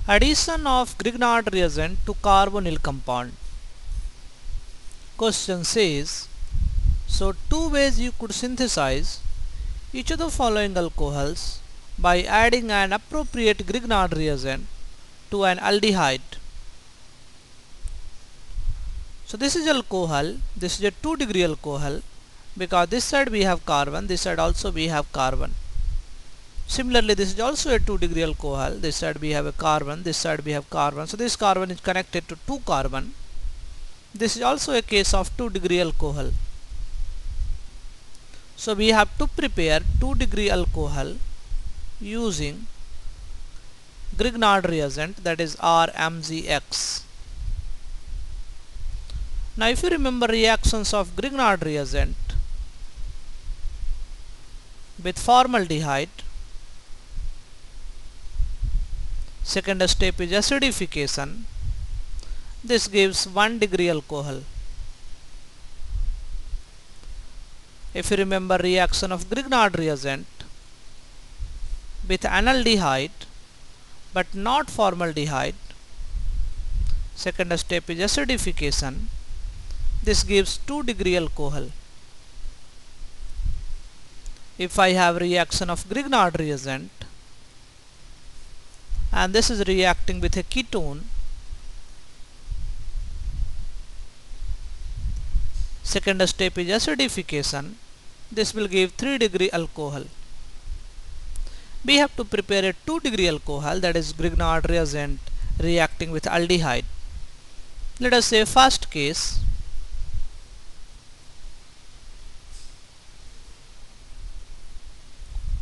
Addition of Grignard reagent to carbonyl compound. Question says, so two ways you could synthesize each of the following alcohols by adding an appropriate Grignard reagent to an aldehyde. So this is alcohol, this is a 2-degree alcohol, because this side we have carbon, this side also we have carbon. Similarly, this is also a 2-degree alcohol, this side we have a carbon, this side we have carbon. So this carbon is connected to 2 carbon. This is also a case of 2-degree alcohol. So we have to prepare 2-degree alcohol using Grignard reagent, that is RMgX. Now if you remember reactions of Grignard reagent with formaldehyde, second step is acidification. This gives 1-degree alcohol. If you remember reaction of Grignard reagent with analdehyde but not formaldehyde, second step is acidification. This gives 2-degree alcohol. If I have reaction of Grignard reagent and this is reacting with a ketone, second step is acidification. This will give 3-degree alcohol. We have to prepare a 2-degree alcohol, that is Grignard reagent reacting with aldehyde. Let us say first case.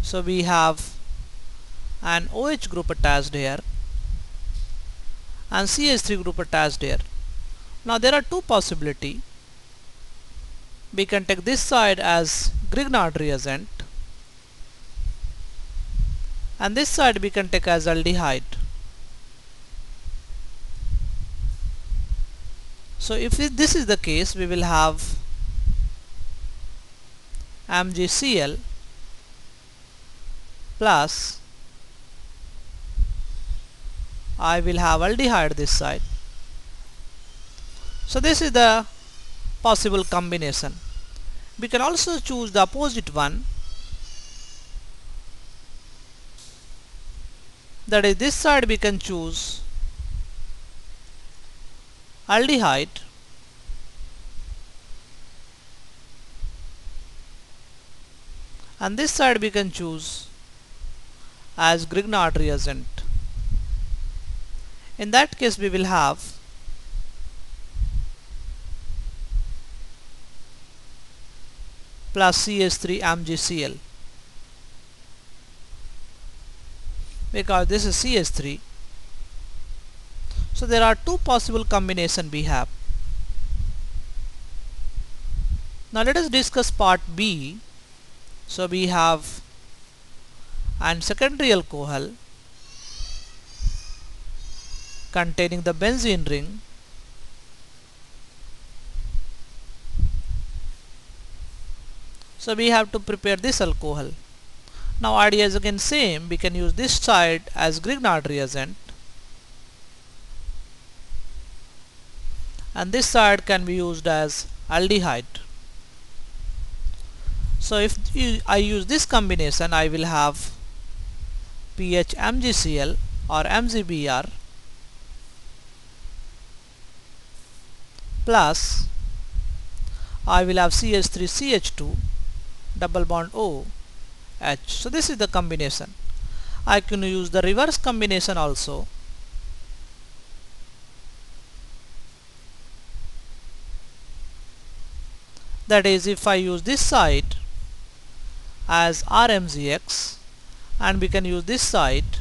So we have an OH group attached here and CH3 group attached here. Now there are two possibilities. We can take this side as Grignard reagent and this side we can take as aldehyde. So if this is the case, we will have MgCl plus I will have aldehyde this side. So this is the possible combination. We can also choose the opposite one, that is this side we can choose aldehyde and this side we can choose as Grignard reagent. In that case we will have plus CH3 MgCl, because this is CH3. So there are two possible combinations we have. Now let us discuss part B. So we have an secondary alcohol containing the benzene ring so we have to prepare this alcohol. Now idea is again same, we can use this side as Grignard reagent and this side can be used as aldehyde. So if I use this combination, I will have PH MgCl or MgBr plus I will have CH3CH2 double bond O H. So this is the combination. I can use the reverse combination also. That is, if I use this side as RMgX and we can use this side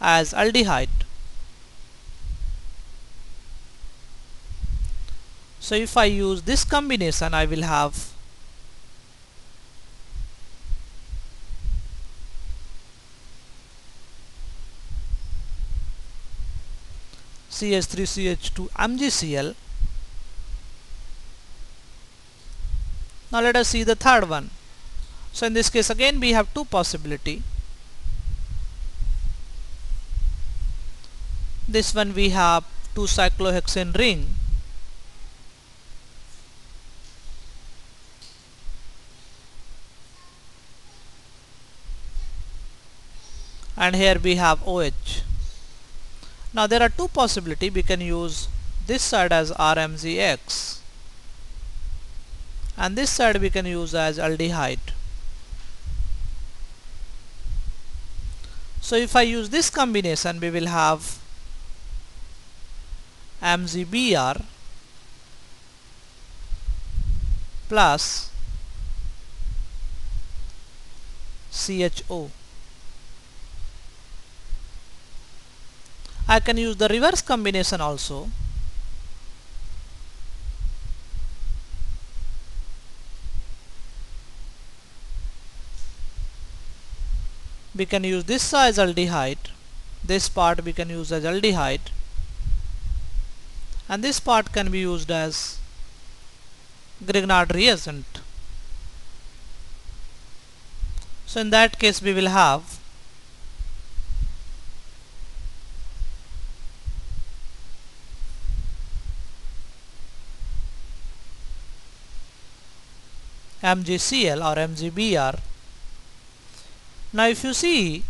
as aldehyde. So if I use this combination, I will have CH3CH2 MgCl. Now let us see the third one. So in this case again we have two possibility. This one we have 2 cyclohexane ring, and here we have OH. Now there are two possibilities. We can use this side as RMZX and this side we can use as aldehyde. So if I use this combination, we will have MgBr plus CHO. I can use the reverse combination also. We can use this as aldehyde, this part we can use as aldehyde, and this part can be used as Grignard reagent. So in that case we will have MgCl or MgBr. Now if you see,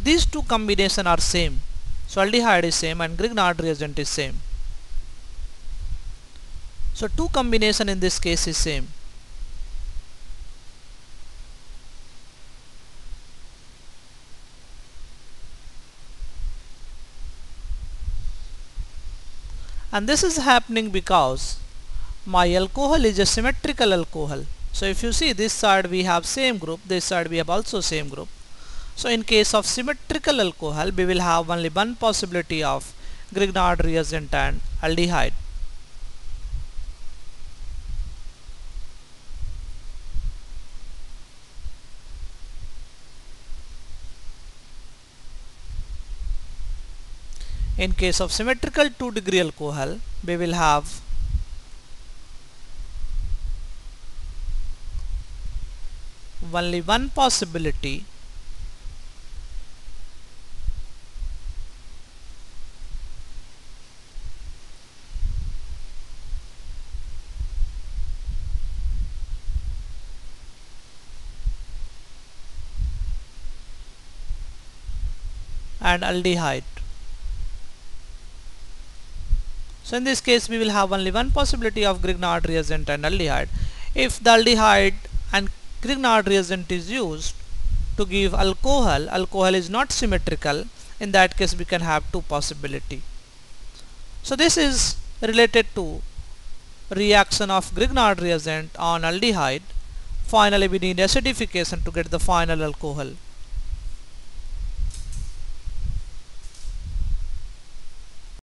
these two combinations are same. So aldehyde is same and Grignard reagent is same. So two combination in this case is same. And this is happening because my alcohol is a symmetrical alcohol. So if you see, this side we have same group, this side we have also same group. So in case of symmetrical alcohol, we will have only one possibility of Grignard reagent and aldehyde. In case of symmetrical 2-degree alcohol, we will have only one possibility and aldehyde. So in this case we will have only one possibility of Grignard reagent and aldehyde. If the aldehyde and Grignard reagent is used to give alcohol, alcohol is not symmetrical, in that case we can have two possibility. So this is related to reaction of Grignard reagent on aldehyde. Finally we need acidification to get the final alcohol.